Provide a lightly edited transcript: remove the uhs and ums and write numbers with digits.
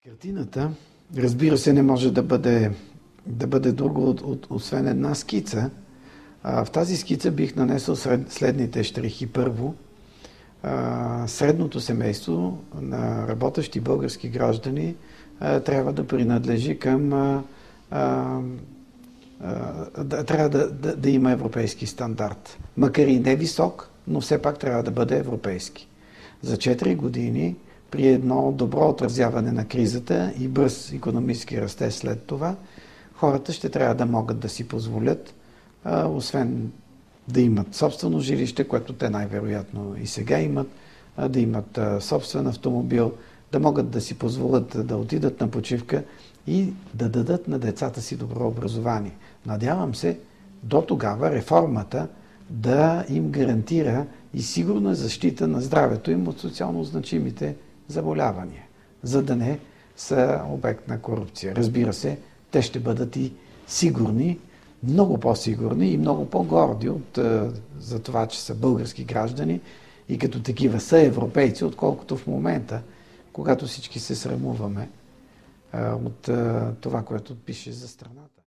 Картината, разбира се, не може да бъде друго, освен една скица. В тази скица бих нанесъл следните щрихи. Първо, средното семейство на работещи български граждани трябва да принадлежи към... трябва да има европейски стандарт. Макар и не висок, но все пак трябва да бъде европейски. За 4 години при едно добро отразяване на кризата и бърз икономически растеж след това, хората ще трябва да могат да си позволят, освен да имат собствено жилище, което те най-вероятно и сега имат, да имат собствен автомобил, да могат да си позволят да отидат на почивка и да дадат на децата си добро образование. Надявам се до тогава реформата да им гарантира и сигурна защита на здравето им от социално значимите заболявания, за да не са обект на корупция. Разбира се, те ще бъдат и сигурни, много по-сигурни и много по-горди за това, че са български граждани и като такива са европейци, отколкото в момента, когато всички се срамуваме от това, което пише за страната.